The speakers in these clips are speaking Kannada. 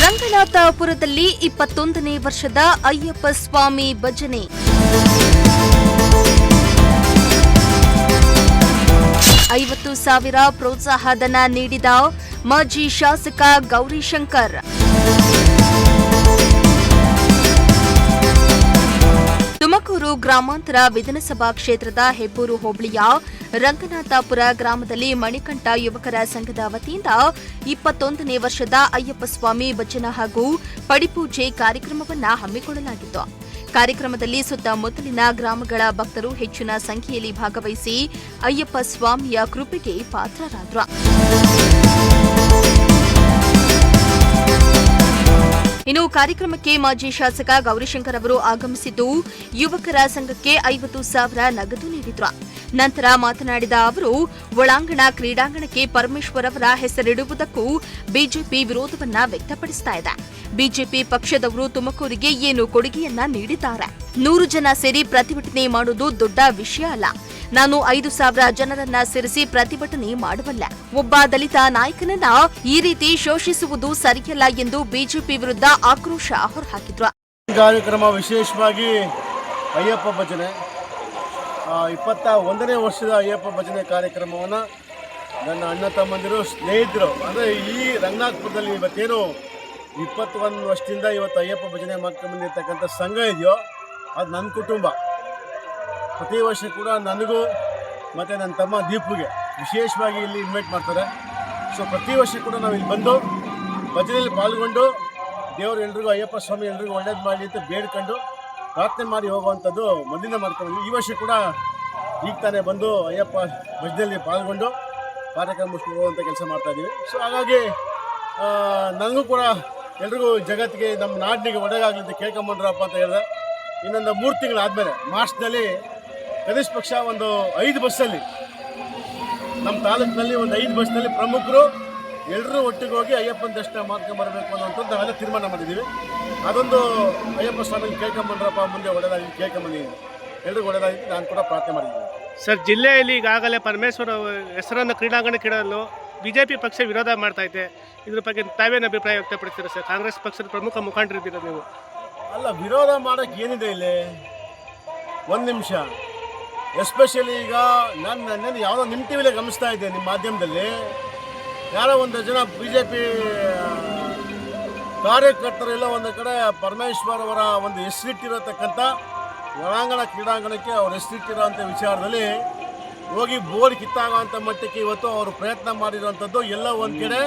ರಂಗನಾಥಪುರದಲ್ಲಿ 21ನೇ ವರ್ಷದ ಅಯ್ಯಪ್ಪ ಸ್ವಾಮಿ ಭಜನೆ. $50,000 ಪ್ರೋತ್ಸಾಹಧನ ನೀಡಿದ ಮಾಜಿ ಶಾಸಕ ಗೌರಿಶಂಕರ್. ತುಮಕೂರು ಗ್ರಾಮಾಂತರ ವಿಧಾನಸಭಾ ಕ್ಷೇತ್ರದ ಹೆಬ್ಬೂರು ಹೋಬಳಿಯ ರಂಗನಾಥಪುರ ಗ್ರಾಮದಲ್ಲಿ ಮಣಿಕಂಠ ಯುವಕರ ಸಂಘದ ವತಿಯಿಂದ 21ನೇ ವರ್ಷದ ಅಯ್ಯಪ್ಪ ಸ್ವಾಮಿ ಭಜನೆ ಹಾಗೂ ಪಡಿಪೂಜೆ ಕಾರ್ಯಕ್ರಮವನ್ನು ಹಮ್ಮಿಕೊಳ್ಳಲಾಗಿತ್ತು. ಕಾರ್ಯಕ್ರಮದಲ್ಲಿ ಸುತ್ತಮುತ್ತಲಿನ ಗ್ರಾಮಗಳ ಭಕ್ತರು ಹೆಚ್ಚಿನ ಸಂಖ್ಯೆಯಲ್ಲಿ ಭಾಗವಹಿಸಿ ಅಯ್ಯಪ್ಪ ಸ್ವಾಮಿಯ ಕೃಪೆಗೆ ಪಾತ್ರರಾದರು. ಇನ್ನು ಕಾರ್ಯಕ್ರಮಕ್ಕೆ ಮಾಜಿ ಶಾಸಕ ಗೌರಿಶಂಕರ್ ಅವರು ಆಗಮಿಸಿದ್ದು ಯುವಕರ ಸಂಘಕ್ಕೆ $50,000 ನಗದು ನೀಡಿದ್ರು. ನಂತರ ಮಾತನಾಡಿದ ಅವರು, ಒಳಾಂಗಣ ಕ್ರೀಡಾಂಗಣಕ್ಕೆ ಪರಮೇಶ್ವರ್ ಅವರ ಹೆಸರಿಡುವುದಕ್ಕೂ ಬಿಜೆಪಿ ವಿರೋಧವನ್ನ ವ್ಯಕ್ತಪಡಿಸ್ತಾ ಇದೆ. ಬಿಜೆಪಿ ಪಕ್ಷದವರು ತುಮಕೂರಿಗೆ ಏನು ಕೊಡುಗೆಯನ್ನ ನೀಡಿದ್ದಾರೆ? 100 ಜನ ಸೇರಿ ಪ್ರತಿಭಟನೆ ಮಾಡುವುದು ದೊಡ್ಡ ವಿಷಯ ಅಲ್ಲ. ನಾನು 5,000 ಜನರನ್ನ ಸೇರಿಸಿ ಪ್ರತಿಭಟನೆ ಮಾಡಬಲ್ಲ. ಒಬ್ಬ ದಲಿತ ನಾಯಕನನ್ನ ಈ ರೀತಿ ಶೋಷಿಸುವುದು ಸರಿಯಲ್ಲ ಎಂದು ಬಿಜೆಪಿ ವಿರುದ್ಧ ಆಕ್ರೋಶ ಹೊರಹಾಕಿದ್ರು. ಕಾರ್ಯಕ್ರಮ ವಿಶೇಷವಾಗಿ ಅಯ್ಯಪ್ಪ ಭಜನೆ 21ನೇ ವರ್ಷದ ಅಯ್ಯಪ್ಪ ಭಜನೆ ಕಾರ್ಯಕ್ರಮವನ್ನು ನನ್ನ ಅಣ್ಣ ತಮ್ಮಂದಿರು ಸ್ನೇಹಿತರು ಅಂದರೆ ಈ ರಂಗನಾಥಪುರದಲ್ಲಿ ಇವತ್ತೇನು 21 ವರ್ಷದಿಂದ ಇವತ್ತು ಅಯ್ಯಪ್ಪ ಭಜನೆ ಮಾಡ್ಕೊಂಡ್ಬಂದಿರ್ತಕ್ಕಂಥ ಸಂಘ ಇದೆಯೋ ಅದು ನನ್ನ ಕುಟುಂಬ. ಪ್ರತಿ ವರ್ಷ ಕೂಡ ನನಗೂ ಮತ್ತು ನನ್ನ ತಮ್ಮ ದೀಪುಗೆ ವಿಶೇಷವಾಗಿ ಇಲ್ಲಿ ಇನ್ವೈಟ್ ಮಾಡ್ತಾರೆ. ಸೊ ಪ್ರತಿ ವರ್ಷ ಕೂಡ ನಾವು ಇಲ್ಲಿ ಬಂದು ಭಜನೆಯಲ್ಲಿ ಪಾಲ್ಗೊಂಡು ದೇವರು ಎಲ್ರಿಗೂ ಅಯ್ಯಪ್ಪ ಸ್ವಾಮಿ ಎಲ್ರಿಗೂ ಒಳ್ಳೇದು ಮಾಡಲಿ ಅಂತ ಬೇಡ್ಕೊಂಡು ಪ್ರಾರ್ಥನೆ ಮಾಡಿ ಹೋಗುವಂಥದ್ದು ಮೊದಲಿಂದ ಮಾಡ್ಕೊಂಡು ಈ ವರ್ಷ ಕೂಡ ಈಗ ತಾನೇ ಬಂದು ಅಯ್ಯಪ್ಪ ಭಜನೆಯಲ್ಲಿ ಪಾಲ್ಗೊಂಡು ಕಾರ್ಯಕ್ರಮ ಮುಗಿಸ್ಕೊಂಡು ಹೋಗುವಂಥ ಕೆಲಸ ಮಾಡ್ತಾಯಿದ್ದೀವಿ. ಸೊ ಹಾಗಾಗಿ ನನಗೂ ಕೂಡ ಎಲ್ರಿಗೂ ಜಗತ್ತಿಗೆ ನಮ್ಮ ನಾಡಿನಿಗೆ ಒಳಗಾಗಲಿ ಅಂತ ಕೇಳ್ಕೊಂಬಂದ್ರಪ್ಪ ಅಂತ ಹೇಳಿದೆ. ಇನ್ನೊಂದು 3 ತಿಂಗಳಾದಮೇಲೆ ಮಾರ್ಚ್ನಲ್ಲಿ ಕನಿಷ್ಠ ಪಕ್ಷ ಒಂದು 5 ಬಸ್ಸಲ್ಲಿ ನಮ್ಮ ತಾಲೂಕಿನಲ್ಲಿ ಒಂದು 5 ಬಸ್ನಲ್ಲಿ ಪ್ರಮುಖರು ಎಲ್ಲರೂ ಒಟ್ಟಿಗೆ ಹೋಗಿ ಅಯ್ಯಪ್ಪನ ದರ್ಶನ ಮಾಡ್ಕೊಂಬರ್ಬೇಕು ಅನ್ನೋಂಥದ್ದು ನಾವೆಲ್ಲ ತೀರ್ಮಾನ ಮಾಡಿದ್ದೀವಿ. ಅದೊಂದು ಅಯ್ಯಪ್ಪ ಸ್ವಾಮಿ ಕೇಳ್ಕೊಂಬಂದ್ರಪ್ಪ ಮುಂದೆ ಒಳ್ಳೆದಾಗಿ ಕೇಳ್ಕೊಂಬಂದಿದ್ದೀನಿ. ಎಲ್ರಿಗೂ ಒಳ್ಳೆದಾಗಿ ನಾನು ಕೂಡ ಪ್ರಾರ್ಥನೆ ಮಾಡಿದ್ದೀನಿ. ಸರ್, ಜಿಲ್ಲೆಯಲ್ಲಿ ಈಗಾಗಲೇ ಪರಮೇಶ್ವರ್ ಹೆಸರನ್ನು ಕ್ರೀಡಾಂಗಣಕ್ಕೆ ಇಡಲು ಬಿಜೆಪಿ ಪಕ್ಷ ವಿರೋಧ ಮಾಡ್ತಾ ಇದೆ. ಇದ್ರ ಬಗ್ಗೆ ತಾವೇನು ಅಭಿಪ್ರಾಯ ವ್ಯಕ್ತಪಡಿಸ್ತೀರಾ ಸರ್? ಕಾಂಗ್ರೆಸ್ ಪಕ್ಷದ ಪ್ರಮುಖ ಮುಖಂಡರಿದ್ದೀರಾ ನೀವು. ಅಲ್ಲ, ವಿರೋಧ ಮಾಡೋಕ್ಕೆ ಏನಿದೆ ಇಲ್ಲಿ? ಒಂದು ನಿಮಿಷ. ಎಸ್ಪೆಷಲಿ ಈಗ ನಾನು ಯಾವುದೋ ನಿಮ್ಮ ಟಿ ವಿಲೇ ಗಮನಿಸ್ತಾ ಇದ್ದೆ, ನಿಮ್ಮ ಮಾಧ್ಯಮದಲ್ಲಿ ಯಾರೋ ಒಂದು ಜನ BJP ಕಾರ್ಯಕರ್ತರೆಲ್ಲ ಒಂದು ಕಡೆ ಪರಮೇಶ್ವರ್ ಅವರ ಒಂದು ಹೆಸರಿಟ್ಟಿರತಕ್ಕಂಥ ಒಳಾಂಗಣ ಕ್ರೀಡಾಂಗಣಕ್ಕೆ ಅವ್ರು ಹೆಸರಿಟ್ಟಿರೋಂಥ ವಿಚಾರದಲ್ಲಿ ಹೋಗಿ ಬೋರ್ಡ್ ಕಿತ್ತಾಗೋಂಥ ಮಟ್ಟಕ್ಕೆ ಇವತ್ತು ಅವರು ಪ್ರಯತ್ನ ಮಾಡಿರೋವಂಥದ್ದು ಎಲ್ಲ ಒಂದು ಕಡೆ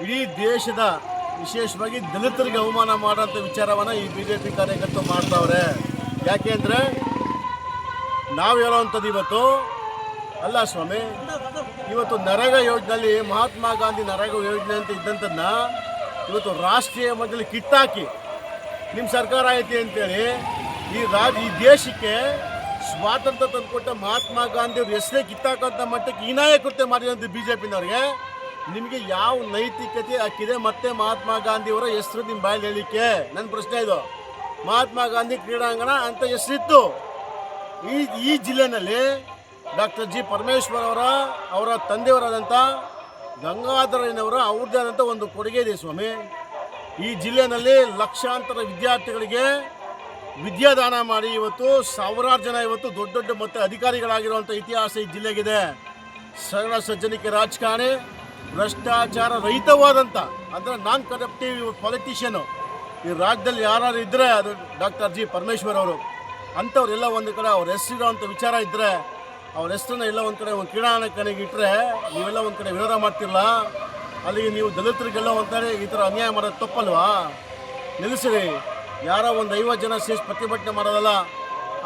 ಇಡೀ ದೇಶದ ವಿಶೇಷವಾಗಿ ದಲಿತರಿಗೆ ಅವಮಾನ ಮಾಡೋಂಥ ವಿಚಾರವನ್ನು ಈ BJP ಕಾರ್ಯಕರ್ತರು ಮಾಡ್ತಾವ್ರೆ. ಯಾಕೆ ಅಂದರೆ ನಾವು ಹೇಳೋವಂಥದ್ದು ಇವತ್ತು ಅಲ್ಲ ಸ್ವಾಮಿ, ಇವತ್ತು ನರೇಗಾ ಯೋಜನೆಯಲ್ಲಿ ಮಹಾತ್ಮ ಗಾಂಧಿ ನರೇಗಾ ಯೋಜನೆ ಅಂತ ಇದ್ದಂಥದ್ದನ್ನ ಇವತ್ತು ರಾಷ್ಟ್ರೀಯ ಮಟ್ಟದಲ್ಲಿ ಕಿತ್ತಾಕಿ ನಿಮ್ಮ ಸರ್ಕಾರ ಐತಿ ಅಂತೇಳಿ ಈ ದೇಶಕ್ಕೆ ಸ್ವಾತಂತ್ರ್ಯ ತಂದುಕೊಟ್ಟ ಮಹಾತ್ಮ ಗಾಂಧಿ ಅವ್ರ ಹೆಸರೇ ಕಿತ್ತಾಕೋಂಥ ಮಟ್ಟಕ್ಕೆ ಹೀನಾಯ ಕೃತ್ಯ ಮಾಡಿದಂಥ BJPನವ್ರಿಗೆ ನಿಮಗೆ ಯಾವ ನೈತಿಕತೆ ಹಾಕಿದೆ ಮತ್ತೆ ಮಹಾತ್ಮ ಗಾಂಧಿಯವರ ಹೆಸರು ನಿಮ್ಮ ಬಾಯಲ್ಲಿ ಹೇಳಲಿಕ್ಕೆ? ನನ್ನ ಪ್ರಶ್ನೆ ಇದು. ಮಹಾತ್ಮ ಗಾಂಧಿ ಕ್ರೀಡಾಂಗಣ ಅಂತ ಹೆಸರಿತ್ತು. ಈ ಜಿಲ್ಲೆಯಲ್ಲಿ ಡಾಕ್ಟರ್ G. ಪರಮೇಶ್ವರ್ ಅವರ ತಂದೆಯವರಾದಂಥ ಗಂಗಾಧರಯ್ಯನವರ ಅವ್ರದ್ದೇ ಆದಂಥ ಒಂದು ಕೊಡುಗೆ ಇದೆ ಸ್ವಾಮಿ. ಈ ಜಿಲ್ಲೆಯಲ್ಲಿ ಲಕ್ಷಾಂತರ ವಿದ್ಯಾರ್ಥಿಗಳಿಗೆ ವಿದ್ಯಾದಾನ ಮಾಡಿ ಇವತ್ತು ಸಾವಿರಾರು ಜನ ಇವತ್ತು ದೊಡ್ಡ ದೊಡ್ಡ ಮತ್ತು ಅಧಿಕಾರಿಗಳಾಗಿರುವಂಥ ಇತಿಹಾಸ ಈ ಜಿಲ್ಲೆಗಿದೆ. ಸರಳ ಸಜ್ಜನಿಕೆ ರಾಜಕಾರಣಿ, ಭ್ರಷ್ಟಾಚಾರ ರಹಿತವಾದಂಥ ಅಂದರೆ ನಾನ್ ಕರಪ್ಟಿವ್ ಪೊಲಿಟಿಷಿಯನು ಈ ರಾಜ್ಯದಲ್ಲಿ ಯಾರು ಇದ್ದರೆ ಅದು ಡಾಕ್ಟರ್ G. ಪರಮೇಶ್ವರ್ ಅವರು. ಅಂಥವ್ರೆಲ್ಲ ಒಂದು ಕಡೆ ಅವ್ರ ಹೆಸರಿರೋವಂಥ ವಿಚಾರ ಇದ್ದರೆ ಅವ್ರ ಹೆಸರನ್ನ ಎಲ್ಲ ಒಂದು ಕಡೆ ಒಂದು ಕ್ರೀಡಾಂಗಣಕ್ಕೆ ಇಟ್ಟರೆ ನೀವೆಲ್ಲ ಒಂದು ಕಡೆ ವಿರೋಧ ಮಾಡ್ತಿರಲ್ಲ. ಅಲ್ಲಿಗೆ ನೀವು ದಲಿತರಿಗೆಲ್ಲ ಒಂಥರ ಈ ಥರ ಅನ್ಯಾಯ ಮಾಡೋದು ತಪ್ಪಲ್ವಾ? ನಿಲ್ಲಿಸಿರಿ. ಯಾರೋ ಒಂದು 50 ಜನ ಸೇರಿಸಿ ಪ್ರತಿಭಟನೆ ಮಾಡೋದಲ್ಲ.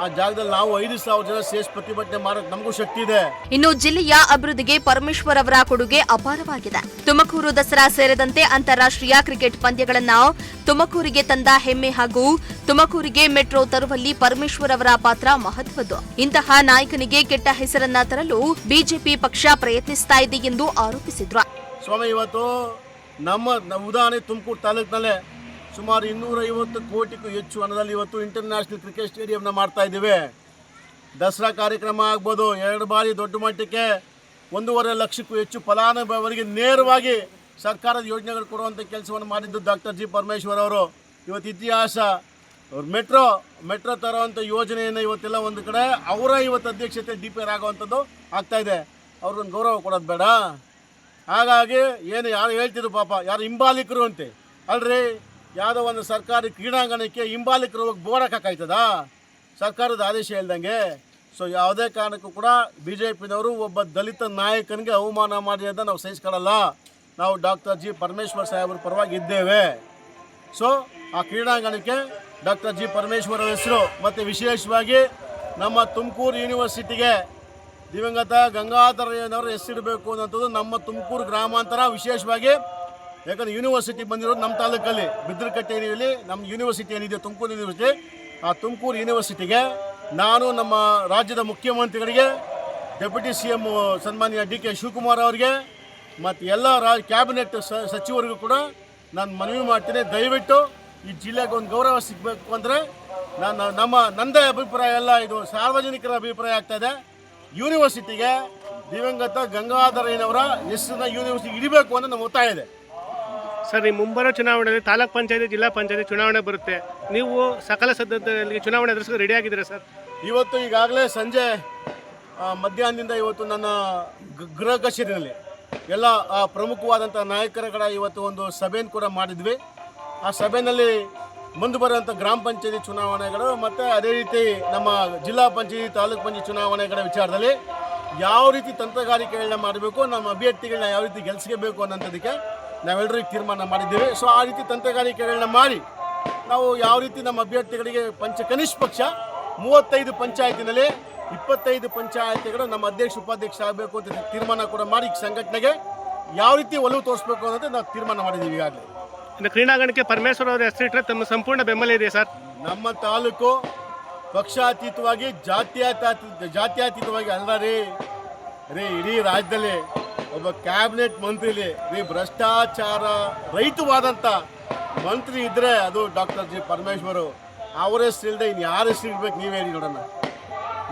ಆ ಜಾಗದಲ್ಲಿ ನಾವು 5,000 ಜನ ಸೇರಿಸಿ ಪ್ರತಿಭಟನೆ ಮಾಡೋದು ನಮಗೂ ಶಕ್ತಿ ಇದೆ. ಇನ್ನು ಜಿಲ್ಲೆಯ ಅಭಿವೃದ್ಧಿಗೆ ಪರಮೇಶ್ವರ್ ಅವರ ಕೊಡುಗೆ ಅಪಾರವಾಗಿದೆ. ತುಮಕೂರು ದಸರಾ ಸೇರಿದಂತೆ ಅಂತಾರಾಷ್ಟ್ರೀಯ ಕ್ರಿಕೆಟ್ ಪಂದ್ಯಗಳನ್ನು ತುಮಕೂರಿಗೆ ತಂದ ಹೆಮ್ಮೆ ಹಾಗೂ ತುಮಕೂರಿಗೆ ಮೆಟ್ರೋ ತರುವಲ್ಲಿ ಪರಮೇಶ್ವರ್ ಅವರ ಪಾತ್ರ ಮಹತ್ವದ್ದು. ಇಂತಹ ನಾಯಕನಿಗೆ ಕೆಟ್ಟ ಹೆಸರನ್ನ ತರಲು ಬಿಜೆಪಿ ಪಕ್ಷ ಪ್ರಯತ್ನಿಸ್ತಾ ಇದೆ ಎಂದು ಆರೋಪಿಸಿದ್ರು. ಸ್ವಾಮಿ, ಇವತ್ತು ನಮ್ಮ ಉದಾಹರಣೆ ತುಮಕೂರು ತಾಲೂಕಿನಲ್ಲೇ ಸುಮಾರು 250 ಕೋಟಿಗೂ ಹೆಚ್ಚು ಹಣದಲ್ಲಿ ಇವತ್ತು ಇಂಟರ್ನ್ಯಾಷನಲ್ ಕ್ರಿಕೆಟ್ ಸ್ಟೇಡಿಯಂನ ಮಾಡ್ತಾ ಇದ್ದೀವಿ. ದಸರಾ ಕಾರ್ಯಕ್ರಮ ಆಗ್ಬೋದು, 2 ಬಾರಿ ದೊಡ್ಡ ಮಟ್ಟಕ್ಕೆ 1.5 ಲಕ್ಷಕ್ಕೂ ಹೆಚ್ಚು ಫಲಾನುಭವಿಗಳಿಗೆ ನೇರವಾಗಿ ಸರ್ಕಾರದ ಯೋಜನೆಗಳು ಕೊಡುವಂಥ ಕೆಲಸವನ್ನು ಮಾಡಿದ್ದು ಡಾಕ್ಟರ್ ಜಿ ಪರಮೇಶ್ವರ್ ಅವರು. ಇವತ್ತು ಇತಿಹಾಸ ಅವ್ರು ಮೆಟ್ರೋ ತರುವಂಥ ಯೋಜನೆಯನ್ನು ಇವತ್ತೆಲ್ಲ ಒಂದು ಕಡೆ ಅವರ ಇವತ್ತು ಅಧ್ಯಕ್ಷತೆ DPR ಆಗುವಂಥದ್ದು ಆಗ್ತಾಯಿದೆ. ಅವ್ರಿಗೊಂದು ಗೌರವ ಕೊಡೋದು ಬೇಡ. ಹಾಗಾಗಿ ಏನು ಯಾರು ಹೇಳ್ತಿದ್ರು ಪಾಪ ಯಾರು ಹಿಂಬಾಲಿಕರು ಅಂತೆ ಅಲ್ರಿ, ಯಾವುದೋ ಒಂದು ಸರ್ಕಾರಿ ಕ್ರೀಡಾಂಗಣಕ್ಕೆ ಹಿಂಬಾಲಿಕರು ಹೋಗಿ ಬೋರ್ಡ್ ಹಾಕಾಯ್ತದ ಸರ್ಕಾರದ ಆದೇಶ ಇಲ್ದಂಗೆ. ಸೊ ಯಾವುದೇ ಕಾರಣಕ್ಕೂ ಕೂಡ BJPನವರು ಒಬ್ಬ ದಲಿತ ನಾಯಕನಿಗೆ ಅವಮಾನ ಮಾಡಿರೋದನ್ನ ನಾವು ಸಹಿಸ್ಕೊಳ್ಳಲ್ಲ. ನಾವು ಡಾಕ್ಟರ್ ಜಿ ಪರಮೇಶ್ವರ್ ಸಾಹೇಬ್ರ ಪರವಾಗಿ ಇದ್ದೇವೆ. ಸೊ ಆ ಕ್ರೀಡಾಂಗಣಕ್ಕೆ ಡಾಕ್ಟರ್ ಜಿ ಪರಮೇಶ್ವರ್ ಹೆಸರು ಮತ್ತು ವಿಶೇಷವಾಗಿ ನಮ್ಮ ತುಮಕೂರು ಯೂನಿವರ್ಸಿಟಿಗೆ ದಿವಂಗತ ಗಂಗಾಧರಯ್ಯನವರು ಹೆಸರಿಡಬೇಕು ಅನ್ನೋಂಥದ್ದು ನಮ್ಮ ತುಮಕೂರು ಗ್ರಾಮಾಂತರ ವಿಶೇಷವಾಗಿ. ಯಾಕಂದರೆ ಯೂನಿವರ್ಸಿಟಿ ಬಂದಿರೋದು ನಮ್ಮ ತಾಲೂಕಲ್ಲಿ ಬಿದ್ರಕಟ್ಟೆ ಏರಿಯಲ್ಲಿ ನಮ್ಮ ಯೂನಿವರ್ಸಿಟಿ ಏನಿದೆ ತುಮಕೂರು ಯೂನಿವರ್ಸಿಟಿ, ಆ ತುಮಕೂರು ಯೂನಿವರ್ಸಿಟಿಗೆ ನಾನು ನಮ್ಮ ರಾಜ್ಯದ ಮುಖ್ಯಮಂತ್ರಿಗಳಿಗೆ, ಡೆಪ್ಯೂಟಿ CM ಸನ್ಮಾನ್ಯ DK ಶಿವಕುಮಾರ್ ಅವರಿಗೆ ಮತ್ತು ಎಲ್ಲ ಕ್ಯಾಬಿನೆಟ್ ಸಚಿವರಿಗೂ ಕೂಡ ನಾನು ಮನವಿ ಮಾಡ್ತೀನಿ, ದಯವಿಟ್ಟು ಈ ಜಿಲ್ಲೆಗೆ ಒಂದು ಗೌರವ ಸಿಗಬೇಕು ಅಂದರೆ ನಂದೇ ಅಭಿಪ್ರಾಯ ಅಲ್ಲ, ಇದು ಸಾರ್ವಜನಿಕರ ಅಭಿಪ್ರಾಯ ಆಗ್ತಾಯಿದೆ. ಯೂನಿವರ್ಸಿಟಿಗೆ ದಿವಂಗತ ಗಂಗಾಧರಯ್ಯನವರ ಹೆಸರನ್ನ ಯೂನಿವರ್ಸಿಟಿ ಇಡಬೇಕು ಅಂತ ನಮ್ಮ ಒತ್ತಾಯ ಇದೆ. ಸರ್, ಈ ಮುಂಬರೋ ಚುನಾವಣೆಯಲ್ಲಿ ತಾಲೂಕ್ ಪಂಚಾಯತಿ ಜಿಲ್ಲಾ ಪಂಚಾಯತಿ ಚುನಾವಣೆ ಬರುತ್ತೆ. ನೀವು ಸಕಲ ಸಿದ್ಧತೆಯಲ್ಲಿ ಚುನಾವಣೆ ಎದುರಿಸಲು ರೆಡಿ ಆಗಿದ್ದೀರಾ ಸರ್? ಇವತ್ತು ಈಗಾಗಲೇ ಸಂಜೆ ಮಧ್ಯಾಹ್ನದಿಂದ ಇವತ್ತು ನನ್ನ ಗೃಹ ಕಚೇರಿಯಲ್ಲಿ ಎಲ್ಲ ಪ್ರಮುಖವಾದಂಥ ನಾಯಕರ ಕಡೆ ಇವತ್ತು ಒಂದು ಸಭೆಯನ್ನು ಕೂಡ ಮಾಡಿದ್ವಿ. ಆ ಸಭೆಯಲ್ಲಿ ಮುಂದೆ ಬರುವಂಥ ಗ್ರಾಮ ಪಂಚಾಯತಿ ಚುನಾವಣೆಗಳು ಮತ್ತು ಅದೇ ರೀತಿ ನಮ್ಮ ಜಿಲ್ಲಾ ಪಂಚಾಯತಿ ತಾಲೂಕು ಪಂಚಾಯತಿ ಚುನಾವಣೆಗಳ ವಿಚಾರದಲ್ಲಿ ಯಾವ ರೀತಿ ತಂತ್ರಗಾರಿಕೆಗಳನ್ನ ಮಾಡಬೇಕು, ನಮ್ಮ ಅಭ್ಯರ್ಥಿಗಳನ್ನ ಯಾವ ರೀತಿ ಗೆಲ್ಲಿಸಬೇಕು ಅನ್ನೋಂಥದ್ದಕ್ಕೆ ನಾವೆಲ್ಲರೂ ತೀರ್ಮಾನ ಮಾಡಿದ್ದೀವಿ. ಸೊ ಆ ರೀತಿ ತಂತ್ರಗಾರಿಕೆಗಳನ್ನ ಮಾಡಿ ನಾವು ಯಾವ ರೀತಿ ನಮ್ಮ ಅಭ್ಯರ್ಥಿಗಳಿಗೆ ಕನಿಷ್ಠ ಪಕ್ಷ 35 ಪಂಚಾಯತಿನಲ್ಲಿ 25 ಪಂಚಾಯತಿಗಳು ನಮ್ಮ ಅಧ್ಯಕ್ಷ ಉಪಾಧ್ಯಕ್ಷ ಆಗಬೇಕು ಅಂತ ತೀರ್ಮಾನ ಕೂಡ ಮಾಡಿ ಸಂಘಟನೆಗೆ ಯಾವ ರೀತಿ ಒಲವು ತೋರಿಸ್ಬೇಕು ಅನ್ನೋದು ನಾವು ತೀರ್ಮಾನ ಮಾಡಿದ್ದೀವಿ. ಈಗಾಗಲೇ ಇನ್ನು ಕ್ರೀಡಾಂಗಣಕ್ಕೆ ಪರಮೇಶ್ವರ್ ಅವರ ಹೆಸರಿಟ್ಟರೆ ತಮ್ಮ ಸಂಪೂರ್ಣ ಬೆಂಬಲ ಇದೆ ಸರ್? ನಮ್ಮ ತಾಲೂಕು ಪಕ್ಷಾತೀತವಾಗಿ ಜಾತ್ಯತೀತವಾಗಿ ಅಲ್ಲ ರೀ ಇಡೀ ರಾಜ್ಯದಲ್ಲಿ ಒಬ್ಬ ಕ್ಯಾಬಿನೆಟ್ ಮಂತ್ರಿಲಿ ಭ್ರಷ್ಟಾಚಾರ ರಹಿತವಾದಂಥ ಮಂತ್ರಿ ಇದ್ದರೆ ಅದು ಡಾಕ್ಟರ್ ಜಿ ಪರಮೇಶ್ವರು. ಅವರ ಹೆಸರು ಇಲ್ಲದೆ ಇನ್ನು ಯಾರ ಹೆಸರು ಇರ್ಬೇಕು ನೀವೇ ಹೇಳಿ ನೋಡೋಣ.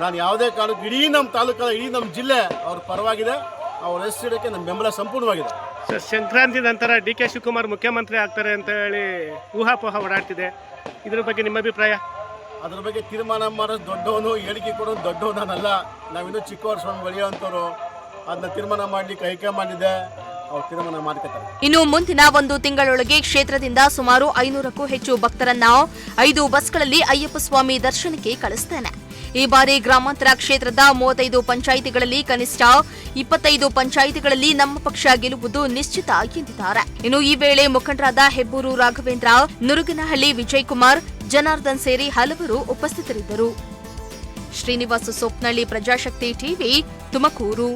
ನಾನು ಯಾವುದೇ ಕಾರಣಕ್ಕೂ ಇಡೀ ನಮ್ಮ ತಾಲೂಕಲ್ಲ ಇಡೀ ನಮ್ಮ ಜಿಲ್ಲೆ ಅವ್ರ ಪರವಾಗಿದೆ, ಅವ್ರ ಹೆಸರಿಡೋಕ್ಕೆ ನಮ್ಮ ಬೆಂಬಲ ಸಂಪೂರ್ಣವಾಗಿದೆ. ಸರ್, ಸಂಕ್ರಾಂತಿ ನಂತರ DK ಶಿವಕುಮಾರ್ ಮುಖ್ಯಮಂತ್ರಿ ಆಗ್ತಾರೆ ಅಂತ ಹೇಳಿ ಊಹಾಪೋಹ ಓಡಾಡ್ತಿದೆ, ಇದ್ರ ಬಗ್ಗೆ ನಿಮ್ಮ ಅಭಿಪ್ರಾಯ? ಅದ್ರ ಬಗ್ಗೆ ತೀರ್ಮಾನ ಮಾಡೋದು ದೊಡ್ಡವನು, ಹೇಳಿಕೆ ಕೊಡೋದು ದೊಡ್ಡವನು ನಾನಲ್ಲ. ನಾವಿನ್ನೂ ಚಿಕ್ಕ ವರ್ಷ ಬೆಳೆಯುವಂಥವ್ರು. ಅದನ್ನ ತೀರ್ಮಾನ ಮಾಡಲಿಕ್ಕೆ ಹೈಕಮಾಂಡ್ ಇದೆ, ಅವ್ರು ತೀರ್ಮಾನ ಮಾಡ್ಕೊತಾರೆ. ಇನ್ನು ಮುಂದಿನ 1 ತಿಂಗಳೊಳಗೆ ಕ್ಷೇತ್ರದಿಂದ ಸುಮಾರು 500ಕ್ಕೂ ಹೆಚ್ಚು ಭಕ್ತರನ್ನ 5 ಬಸ್ಗಳಲ್ಲಿ ಅಯ್ಯಪ್ಪ ಸ್ವಾಮಿ ದರ್ಶನಕ್ಕೆ ಕಳಿಸುತ್ತಾನೆ. ಈ ಬಾರಿ ಗ್ರಾಮಾಂತರ ಕ್ಷೇತ್ರದ 35 ಪಂಚಾಯಿತಿಗಳಲ್ಲಿ ಕನಿಷ್ಠ 25 ಪಂಚಾಯಿತಿಗಳಲ್ಲಿ ನಮ್ಮ ಪಕ್ಷ ಗೆಲ್ಲುವುದು ನಿಶ್ಚಿತ ಎಂದಿದ್ದಾರೆ. ಇನ್ನು ಈ ವೇಳೆ ಮುಖಂಡರಾದ ಹೆಬ್ಬೂರು ರಾಘವೇಂದ್ರ, ನುರುಗನಹಳ್ಳಿ ವಿಜಯಕುಮಾರ್, ಜನಾರ್ದನ್ ಸೇರಿ ಹಲವರು ಉಪಸ್ಥಿತರಿದ್ದರು. ಶ್ರೀನಿವಾಸ ಸೊಪ್ನಳ್ಳಿ, ಪ್ರಜಾಶಕ್ತಿ ಟಿವಿ, ತುಮಕೂರು.